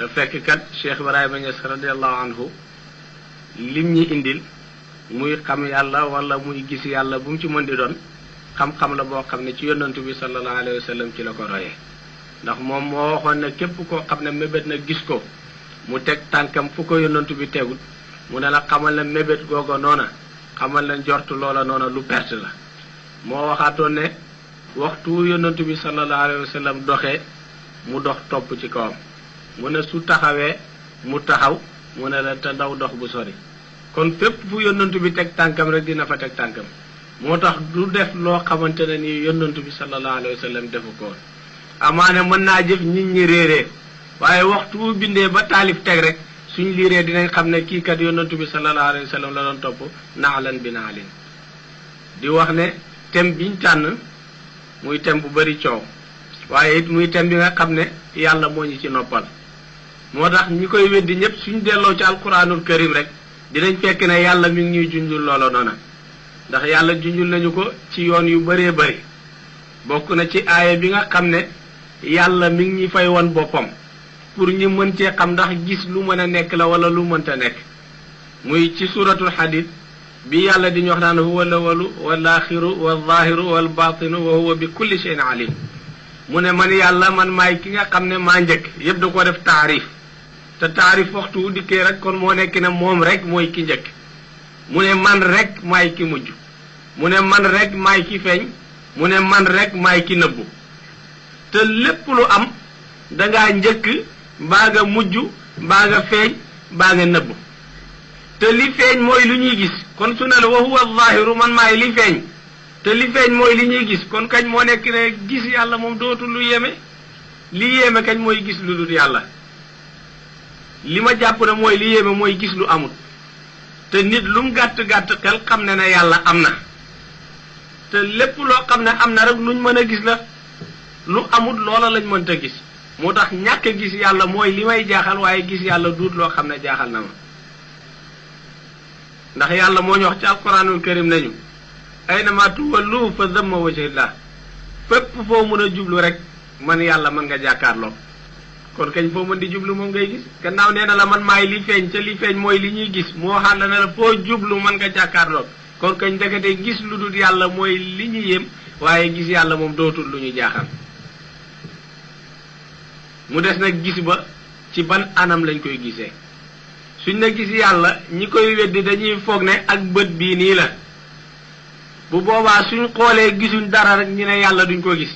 te fekk kat Cheikh Ibrahima Niass radiallahu anhu lim ñi indil muy xam yàlla wala muy gis yàlla bu mu ci mën di doon xam-xam la boo xam ne ci yonantu bi sallallahu alayhi wa sallam ci la ko royee ndax moom moo waxoon ne képp koo xam ne mébét na gis ko mu teg tànkam fu ko yonantu bi tegul mu ne la xamal la mébét googa noona xamal la njortu loola noona lu perte la moo waxaatoon ne waxtu yonantu bi sallallahu alayhi wa sallam doxee mu dox topp ci kawam mu ne su taxawee mu taxaw mu ne la te ndaw dox bu sori kon fépp fu yonantu bi teg tànkam rek dina fa teg tànkam moo tax du def loo xamante ne nii yonantu bi sallallahu alayhi wa sallam defu ko woon amaane mën naa jëf nit ñi réeree waaye waxtu bu bindee ba taalif teg rek suñ liiree dinañ xam ne kii kat yonantu bi sallallahu alayhi wa sallam la doon topp naalan bi naalin di wax ne thème biñ tànn muy thème bu bari coow waaye it muy thème bi nga xam ne yàlla moo ñu ci noppal moo tax ñi koy weddi ñëpp suñ delloo ci alquranul karim rek dinañ fekk ne yàlla mi ngi ñuy junjul loola noona ndax yàlla junjul nañu ko ci yoon yu bëree bëri bokk na ci aaya bi nga xam ne yàlla mi ngi ñuy fay woon boppam pour ñu mën cee xam ndax gis lu mën a nekk la wala lu mënta nekk muy ci suratul hadid bi yàlla di ñu wax naan huwa lawalu wal axiru wal zahiru wal batinu wa huwa bi kulli shay'in alim mu ne man yàlla man maay ki nga xam ne maa njëkk yëpp da ko def taarif te taarif waxtu wu dikkee rek kon moo nekk ne moom rek mooy ki njëkk mu ne man rek maay ki mujj mu ne man rek maay ki feeñ mu ne man rek maay ki nëbbu te lépp lu am dangaa njëkk mbaa nga mujj mbaa nga feeñ mbaa nga nëbbu te li feeñ mooy lu ñuy gis kon su ne la wa huwa zahiru man maay li feeñ te li feeñ mooy li ñuy gis kon kañ moo nekk ne gis yàlla moom dootul lu yéeme li yéeme kañ mooy gis lu dul yàlla li ma jàpp ne mooy li yéeme mooy gis lu amut te nit lu mu gàtt-gàtt xel xam ne ne yàlla am na te lépp loo xam ne am na rek luñ mën a gis la lu amut loola lañ mënta gis moo tax ñàkk a gis yàlla mooy li may jaaxal waaye gis yàlla duut loo xam ne jaaxal na ma ndax yàlla moo ñu wax ci alquranul karim nañu aynama tuwallu fa damma wajhillah fépp foo mën a jublu rek man yàlla mën nga jàkkaarloo kon kañ foo mën di jublu moom ngay gis gannaaw nee na la man maay li feeñ te li feeñ mooy li ñuy gis moo xam ne la foo jublu mën nga jàkkaarloo kon kañ ndekete gis lu dul yàlla mooy li ñu yéem waaye gis yàlla moom dootul lu ñu jaaxal mu des nag gis ba ci ban anam lañ koy gisee suñ na gis yàlla ñi koy weddi dañuy foog ne ak bët bii nii la bu boobaa suñ xoolee gisuñ dara rek ñu ne yàlla duñ ko gis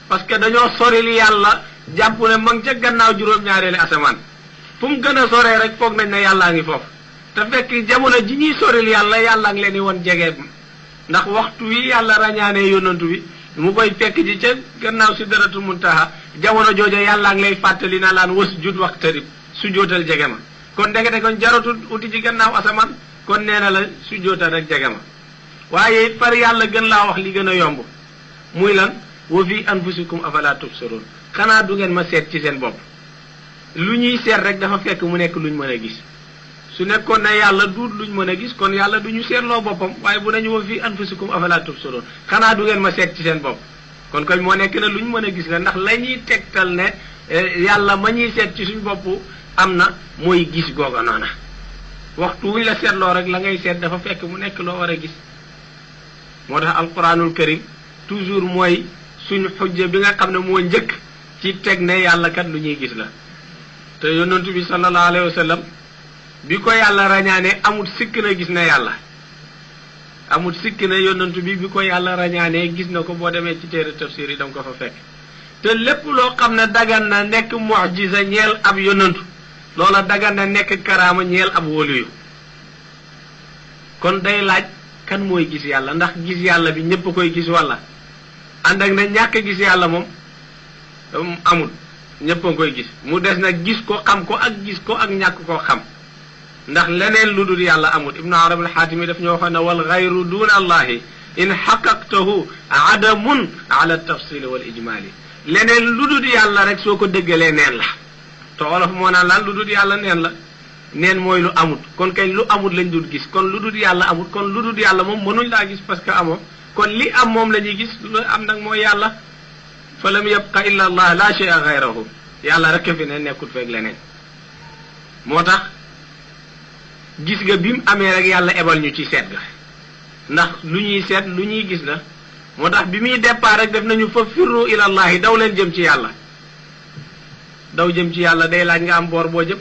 parce que dañoo soril yàlla jàpp ne ma ngi ca gannaaw juróom-ñaareeli asamaan fu mu gën a soree rek foog nañ ne yàllaa ngi foofu te fekk jamono ji ñuy soril yàlla yàllaa ngi leen di won jege ndax waxtu wi yàlla rañaanee yonantu bi mu koy fekk ji ca gannaaw sidratul muntaha jamono jooja yàllaa ngi lay fàttali na laan was jut waxtarib su jootal jege ma kon ndekete kon jaratul uti ci gannaaw asamaan kon nee na la su jootal rek jege ma waaye it far yàlla gën laa wax li gën a yomb muy lan wa fi anfusikum afala tubsirun xanaa du ngeen ma seet ci seen bopp lu ñuy seet rek dafa fekk mu nekk luñ mën a gis su nekkoon ne yàlla duut luñ mën a gis kon yàlla du ñu seetloo boppam waaye bu nañu wa fi anfusikum afala tubsirun xanaa du ngeen ma seet ci seen bopp kon koy moo nekk ne luñ mën a gis la ndax la ñuy tegtal ne yàlla ma ñuy seet ci suñ bopp am na mooy gis googa noona waxtu wuñ la seetloo rek la ngay seet dafa fekk mu nekk loo war a gis moo tax alquranul karim toujours mooy suñ xujja bi nga xam ne moo njëkk ci teg ne yàlla kat lu ñuy gis la te yonentu bi sallallahu alayhi wa sallam bi ko yàlla rañaane amul sikk na gis na yàlla amul sikk na yonentu bi ko yàlla rañaane gis na ko boo demee ci téere tafsir yi danga ko fa fekk te lépp loo xam ne dagan na nekk mu'jiza ñeel ab yonentu loola dagan na nekk karaama ñeel ab waliyu kon day laaj kan mooy gis yàlla ndax gis yàlla bi ñépp koy gis walla ànd ak ne ñàkk gis yàlla moom amul ñépp a koy gis mu des nag gis ko xam ko ak gis ko ak ñàkk koo xam ndax leneen lu dul yàlla amul ibnu arab al-xaatimi daf ñoo waxoon ne wal gayru duna allahi in xaqaqtahu adamun ala tafsili wal ijmali leneen lu dul yàlla rek soo ko dëggalee neen la te olof moo naan lan lu dul yàlla neen la neen mooy lu amut kon kay lu amut lañ dul gis kon lu dul yàlla amut kon lu dul yàlla moom mënuñ laa gis parce que amoo kon li am moom la ñuy gis lu am nag mooy yàlla fa lam yabqa illa allah la shay'a ghayrahu yàlla rek fi ne nekkul feeg leneen moo tax gis nga bi mu amee rek yàlla ebal ñu ci seet ga ndax lu ñuy seet lu ñuy gis la moo tax bi muy départ rek def nañu fa firru ilallahi daw leen jëm ci yàlla daw jëm ci yàlla day laaj nga am boor boo jëm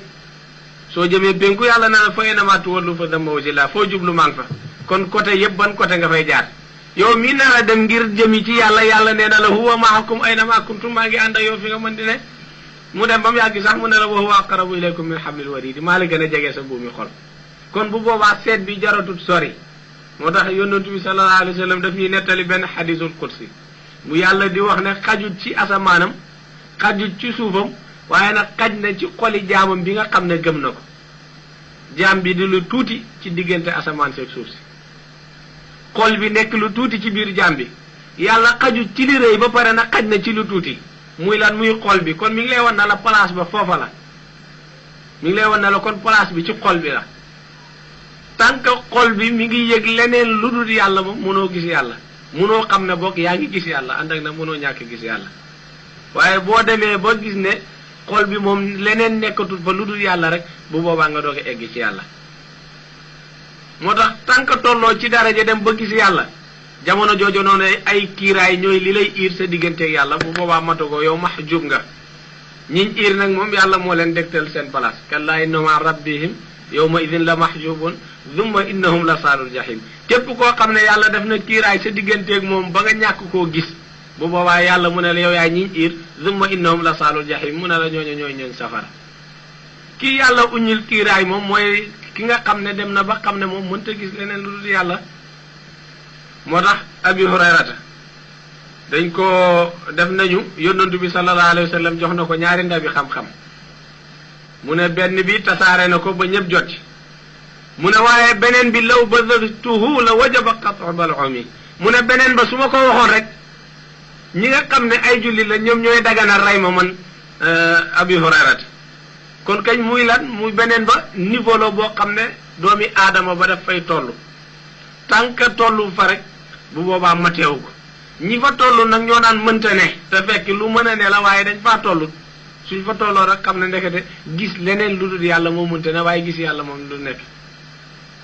soo jëmee penku yàlla na la fa aynama tuwallu fa thamma wajhullah foo jublu maa ngi fa kon côté yëpp ban côté nga fay jaar yow mii nar a dem ngir jëmi ci yàlla yàlla nee na la huwa ma'akum aynama kuntum maa ngi ànd ak yow fi nga mën di ne mu dem ba mu yàgg sax mu ne la wa huwa aqrabu ilaykum min hablil warid maa la gën a jege sa buumi xol kon bu boobaa seet bi jaratut sori moo tax yonent bi sallallahu alayhi wa sallam daf ñuy nettali benn xadisul qudsi bu yàlla di wax ne xajut ci asamaanam xajut ci suufam waaye nag xaj na ci xoli jaamam bi nga xam ne gëm na ko jaam bi di lu tuuti ci diggante asamaan seeg suuf si xol bi nekk lu tuuti ci biir jaam bi yàlla xajut ci li rëy ba pare nag xaj na ci lu tuuti muy lan muy xol bi kon mi ngi lay wan na la place ba foofa la mi ngi lay wan na la kon place bi ci xol bi la tant que xol bi mi ngi yëg leneen lu dul yàlla moom mënoo gis yàlla mënoo xam ne boog yaa ngi gis yàlla ànd ak nag mënoo ñàkk gis yàlla waaye boo demee ba gis ne xol bi moom leneen nekkatul fa lu dul yàlla rek bu boobaa nga doog a egg ci yàlla moo tax tant que tolloo ci daraja dem ba gis yàlla jamono joojo noonu ay kiiraay ñooy li lay iir sa digganteeg yàlla bu boobaa matagoo yow mahjub nga ñiñ iir nag moom yàlla moo leen dégtal seen place kallaa innahum an rabbihim yawma idin la mahjubun thumma innahum la saalul jahim képp koo xam ne yàlla def na kiiraay sa digganteeg moom ba nga ñàkk koo gis bu boobaa yàlla mu ne la yow yaay ñiñ iir thumma innahum la saalul jahim mu ne la ñooñu ñooy ñooñ safara kii yàlla uñil kiiraay moom mooy ki nga xam ne dem na ba xam ne moom mënta gis leneen lu dul yàlla moo tax abi hurayrata dañ ko def nañu yonantu bi sallallahu alayhi wa sallam jox na ko ñaari ndabi xam-xam mu ne benn bi tasaare na ko ba ñëpp jot ci mu ne waaye beneen bi law bazartuhu la wajaba qat'u bal'umi mu ne beneen ba su ma ko waxoon rek ñi nga xam ne ay julli la ñoom ñooy dagana rey ma man abi hurayrata kon kañ muy lan muy beneen ba niveau la boo xam ne doomi aadama ba daf fay toll tant que tollu fa rek bu boobaa mateewu ko ñi fa toll nag ñoo naan mënta ne te fekk lu mën a ne la waaye dañ faa toll suñ fa tolloo rek xam ne ndekete gis leneen lu dul yàlla moo mënta ne waaye gis yàlla moom lu nekk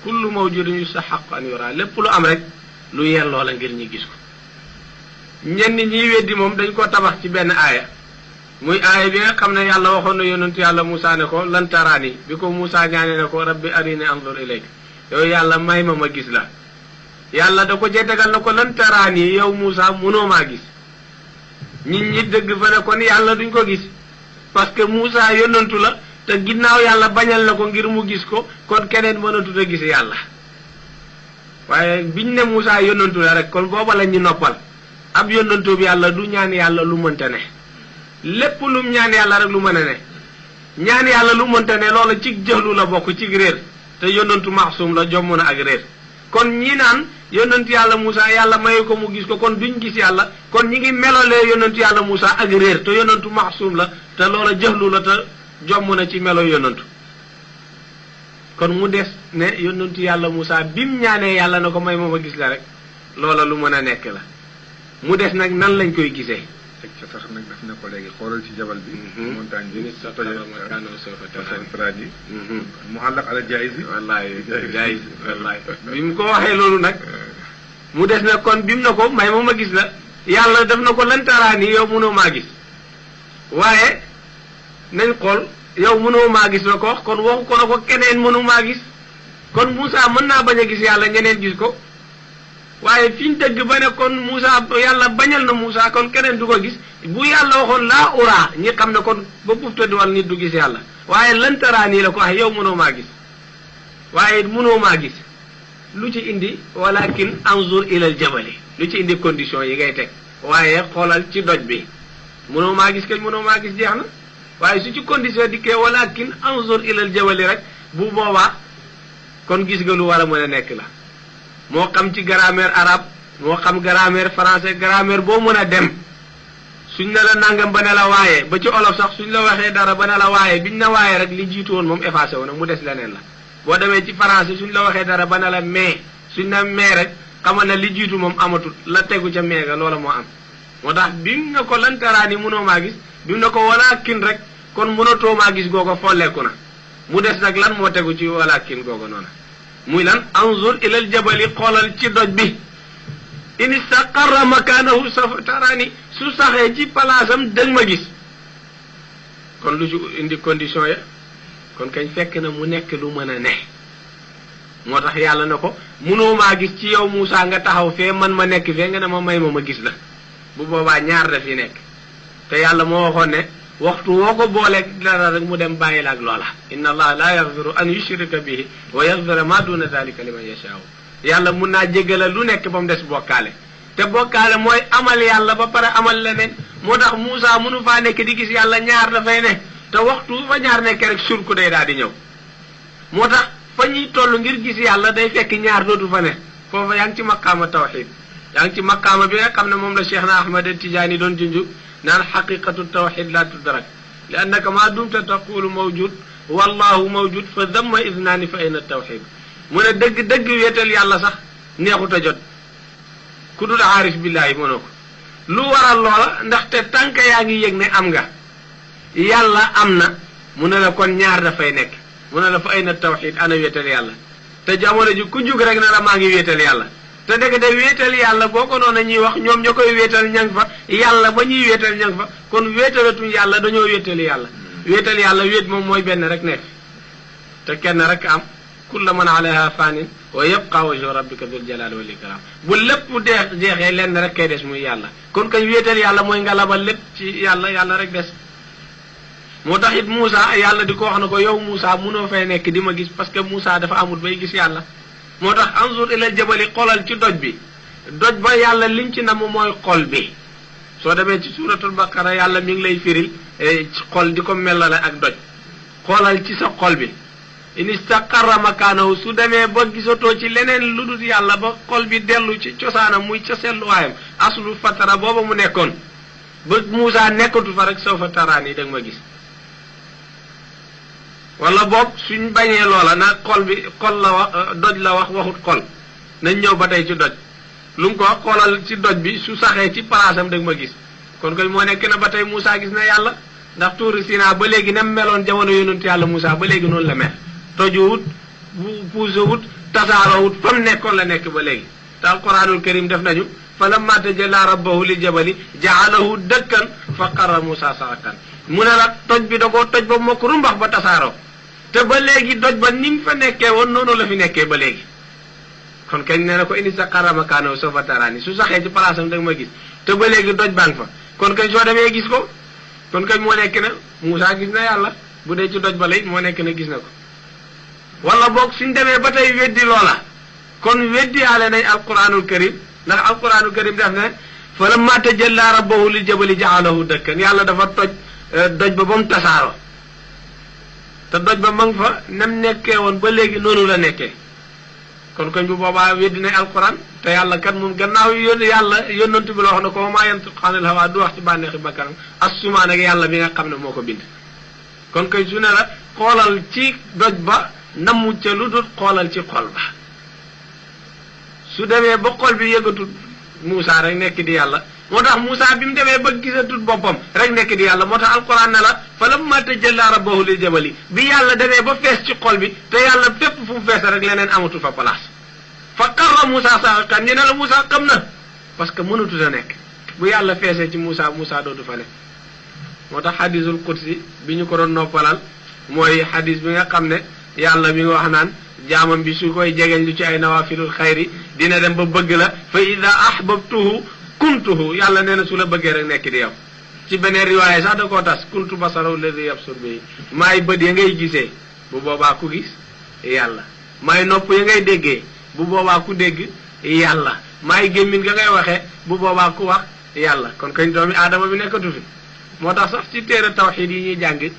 kullu mawjudin yustahiqqu an yura lépp lu am rek lu yelloo la ngir ñi gis ko ñenn ñiy weddi moom dañ ko tabax ci benn aaya muy aaya bi nga xam ne yàlla waxoon na yonentu yàlla Muusaa ne ko lan taraani bi ko Muusaa ñaane ne ko rabbi arini anzur ilayka yow yàlla may ma gis la yàlla da ko jetegal na ko lan taraani yow Muusaa mënoo maa gis nit ñi dëgg fa ne kon yàlla duñ ko gis parce que Muusaa yonentu la te ginnaaw yàlla bañal na ko ngir mu gis ko kon keneen mënatut a gis yàlla waaye biñ ne Muusaa yonentu la rek kon booba la ñu noppal ab yonentu bi yàlla du ñaan yàlla lu mënta ne lépp lum ñaan yàlla rek lu mën a ne ñaan yàlla lu mënta ne loola ci jëxlu la bokk ci réer te yonentu maxsum la jomm na ak réer kon ñi naan yonentu yàlla Muusaa yàlla mayu ko mu gis ko kon duñ gis yàlla kon ñi ngi melolee yonentu yàlla Muusaa ak réer te yonentu maxsum la te loola jëxlu la te jomm na ci melo yonentu kon mu des ne yonentu yàlla Muusaa bim ñaanee yàlla na ko may ma gis la rek loola lu mën a nekk la mu des nag nan lañ koy gisee teg ca sax nag daf ne ko léegi xoolal ci jabal bi montagne bi yi mu àllak ala jaiz wallaay jaiz wallaay bi mu ko waxee loolu nag mu des nag kon bi mu na ko may ma gis la yàlla def na ko lantaraani yow mënoo maa gis waaye nañ xool yow mënoo maa gis la ko wax kon waxu ko na ko keneen mënu maa gis kon Muusaa mën naa bañ a gis yàlla ñeneen gis ko waaye fi ñu dëgg ba ne kon Muusaa yàlla bañal na Muusaa kon keneen du ko gis bu yàlla waxoon laa uraa ñi xam ne kon ba bufta di wal nit du gis yàlla waaye lantaraa nii la ko wax yow mënoo maa gis waaye mënoo maa gis lu ci indi walakin anzur ilal jabali lu ci indi condition yi ngay teg waaye xoolal ci doj bi mënoo maa gis kañ mënoo maa gis jeex na waaye su ci condition dikkee walakin anzur ilal jabali rek bu boobaa kon gis nga lu war a mën a nekk la moo xam ci grammaire arabe moo xam grammaire français grammaire boo mën a dem suñ ne la nangam ba ne la waaye ba ci olof sax suñ la waxee dara ba ne la waaye biñ na waaye rek li jiitu woon moom effacé wu na mu des leneen la boo demee ci français suñ la waxee dara ba ne la mais suñ ne mais rek xamal ne li jiitu moom amatul la tegu ca mais ga loola moo am moo tax bimu ne ko lantaraani mënoo maa gis bimu ne ko walaakin rek kon mënatoo maa gis googa folleeku na mu des nag lan moo tegu ci walakin googu noonu muy lan anzur ilal jabali xoolal ci doj bi in istaqarra makanahu sawfa tarani su saxee ci palaasam dëgg ma gis kon lu ci indi condition ya kon kañ fekk na mu nekk lu mën a ne moo tax yàlla na ko munoo maa gis ci yow Moussa nga taxaw fee man ma nekk fee nga ne ma may ma gis la bu boobaa ñaar daf yi nekk te yàlla moo waxoon ne waxtu woo ko booleeg dara rek mu dem bàyyi la ak loola inna allaha la yaxfiru an yushrika bihi wa yaxfira ma duna dalika liman yashaau yàlla mun naa jéggala lu nekk ba mu des bokkaale te bokkaale mooy amal yàlla ba pare amal leneen moo tax Moussa mënu faa nekk di gis yàlla ñaar dafay ne te waxtu fa ñaar nekk rek surku day daal di ñëw moo tax fa ñuy toll ngir gis yàlla day fekk ñaar dootu fa ne foofa yaa ngi ci maqaama tawxid yaa ngi ci maqaama bi nga xam ne moom la Cheikh na Ahmad Tijaani doon junju naan xaqiqatu tawxid la tudrak li annaka maa dumta taqulu mawjud wallahu mawjud fa damma idnaani fa ayna tawxid mu ne dëgg wéetal yàlla sax neexut a jot ku dul aarif billaahi mënoo ko lu waral loola ndaxte tànk yaa ngi yëg ne am nga yàlla am na mu ne la kon ñaar dafay nekk mu ne la fa ayna tawxid ana wéetal yàlla te jamono ji ku jug rek na la maa ngi wéetal yàlla te dëgg de wéetal yàlla boo ko noonu ñuy wax ñoom ña koy wéetal ñang fa yàlla ba ñuy wéetal ñang fa kon wéetalatuñ yàlla dañoo wéetali yàlla wéetal yàlla wéet moom mooy benn rek nekk te kenn rek am kulla man alayha fanin wa yabqa wajhu rabbika dul jalali wal ikram bu lépp jeexee lenn rek kay des muy yàlla kon kañ wéetal yàlla mooy nga labal lépp ci yàlla rek des moo tax it Moussa yàlla di ko wax na ko yow Moussa munoo fay nekk di ma gis parce que Moussa dafa amul bay gis yàlla moo tax anzur ilal jabali xoolal ci doj bi doj ba yàlla liñ ci namm mooy xol bi soo demee ci suratul baqara yàlla mi ngi lay firil xol di ko mellale ak doj xoolal ci sa xol bi in istaqarra makaanahu su demee ba gisatoo ci leneen lu dul yàlla ba xol bi dellu ci cosaanam muy ca selluwaayam aslu fatara booba mu nekkoon ba Moussa nekkatu fa rek soo fa taraan yi da nga ma gis wala boog suñ bañee loola nag xol bi xol la wax doj la waxut xol nañ ñëw ba tey ci doj lu mu ko xoolal ci doj bi su saxee ci palaasam da nga ma gis kon koy moo nekk na ba tey Moussa gis na yàlla ndax tuuri Sinaa ba léegi nem meloon jamono yonentu yàlla Moussa ba léegi noonu la mel tojuwut puusawut tasaaroowut fa mu nekkoon la nekk ba léegi te alquranul karim def nañu fa lamma tajalla rabbahu li jabali jaalahu dëkkan fa qarra Moussa saxakan mu ne la toj bi da koo toj ba mokk rumbax ba tasaaroo te ba léegi doj ba ni mu fa nekkee woon noonu la fi nekkee ba léegi kon kañ nee na ko indi sa xarama kaanoo soo fa taraani su saxee ci palaasam da nga ma gis te ba léegi doj baa ngi fa kon kañ soo demee gis ko kon kañ moo nekk na Moussa gis na yàlla bu dee ci doj ba lay moo nekk na gis na ko wala boog suñ demee ba tey weddi loola kon weddi yaale nañ alquranul karim ndax alquranul karim def ne fa lamma tajalla rabbahu lil jabali ja'alahu dakkan yàlla dafa toj doj ba mu tasaaroo te doj ba ma nga fa nem nekkee woon ba léegi noonu la nekkee kon koñ bu boobaa weddi nañ alquran te yàlla kat moom gannaaw yàlla yónnantu bi la wax na ko maa yantiqu anil hawaa du wax ci bànneexi bakkanam assumaan ak yàlla bi nga xam ne moo ko bind kon koy su ne la xoolal ci doj ba namu ca lu dul xoolal ci xol ba su demee ba xol bi yëgatul Moussa rek nekk di yàlla moo tax Moussa bi mu demee ba gisatul boppam rek nekk di yàlla moo tax alquran ne la fa lamma tajalla rabbahu lil jabali bi yàlla demee ba fees ci xol bi te yàlla fépp fu mu fees rek leneen amatul fa place fa qarra Moussa sa'iqan ñu ne la Moussa xam na parce que mënatut a nekk bu yàlla feesee ci Moussa dootu fa nekk moo tax hadisul qudsi bi ñu ko doon noppalal mooy hadis bi nga xam ne yàlla mi ngi wax naan jaamam bi su koy jegeñ lu ci ay nawafilul xayri dina dem ba bëgg la fa ida ahbabtuhu kuntuhu yàlla nee na su la bëggee rek nekk di yow ci beneen riwaaya sax da koo tas kuntu basarahu alladi yabsur bihi maay bët ya ngay gisee bu boobaa ku gis yàlla maay nopp ya ngay déggee bu boobaa ku dégg yàlla maay gémmin nga ngay waxee bu boobaa ku wax yàlla kon kañ doomi aadama bi nekkatu fi moo tax sax ci téere tawxid yi ñuy jàng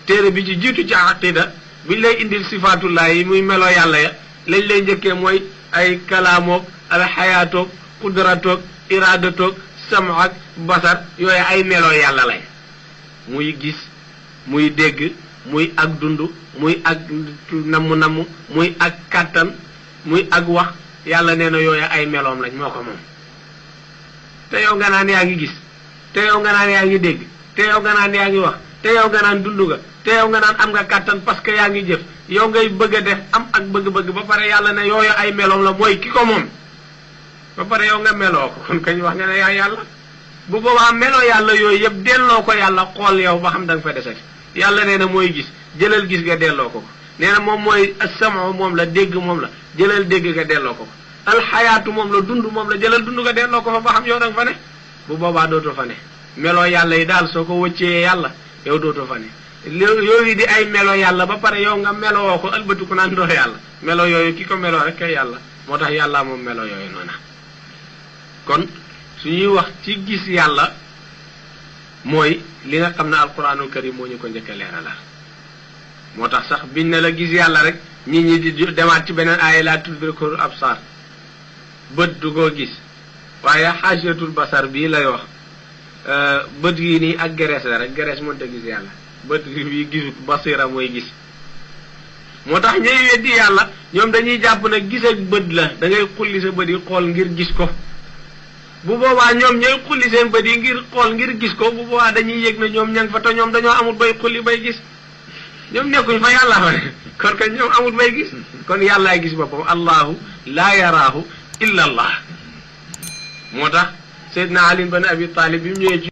téere bi ci jiitu ci aqida biñ lay indil sifaatullah yi muy meloo yàlla ya lañ lay njëkkee mooy ay kalaamoog alxayaatoog qudratoog iradatoog samaak basar yooyu ay meloo yàlla lay muy gis muy dégg muy ak dund muy ak namm muy ak kàttan muy ak wax yàlla nee na yooyu ay meloom lañ moo ko moom te yow nga naan yaa ngi gis te yow nga naan yaa ngi dégg te yow nga naan yaa ngi wax te yow nga naan dund nga te yow nga naan am nga kàttan parce que yaa ngi jëf yow ngay bëgg a def am ak bëgg-bëgg ba pare yàlla ne yooyu ay meloom la mooy ki ko moom ba pare yow nga meloo ko kon kañ wax nga ne yaa yàlla bu boobaa meloo yàlla yooyu yëpp delloo ko yàlla xool yow ba xam da nga fa desati yàlla nee na mooy gis jëlal gis nga delloo ko nee na moom mooy as-sam'u moom la dégg moom la jëlal dégg nga delloo ko alxayaatu moom la dund moom la jëlal dund nga delloo ko fa ba xam yow da nga fa ne bu boobaa dootoo fa ne meloo yàlla yi daal soo ko wëccee yàlla yow dootoo fa ne yooyu di ay melo yàlla ba pare yow nga meloo ko ëlbatiku naan doo yàlla melo yooyu ki ko meloo rek kay yàlla moo tax yàlla moom melo yooyu noona kon suñuy wax ci gis yàlla mooy li nga xam ne alquranul karim moo ñu ko njëkk a leeralal moo tax sax biñ ne la gis yàlla rek nit ñi di demaat ci beneen aaya laa tudrikul absar bët du ko gis waaye xaajatul basar bii lay wax bët yi nii ak gerees la rek gerees mënta gis yàlla bët yi gisut basira mooy gis moo tax ñuy weddi yàlla ñoom dañuy jàpp ne gis ak bët la da ngay xulli sa bët yi xool ngir gis ko bu boobaa ñoom ñooy xulli seen bët yi ngir xool ngir gis ko bu boobaa dañuy yëg ne ñoom ña nga fa te ñoom dañoo amul bay xulli bay gis ñoom nekkuñ fa yàlla fa ne kon kañ ñoom amul bay gis kon yàllaay gis boppam allahu laa yaraahu illa allah moo tax Seydina Ali bin Abi Talib bi mu ñëwee ci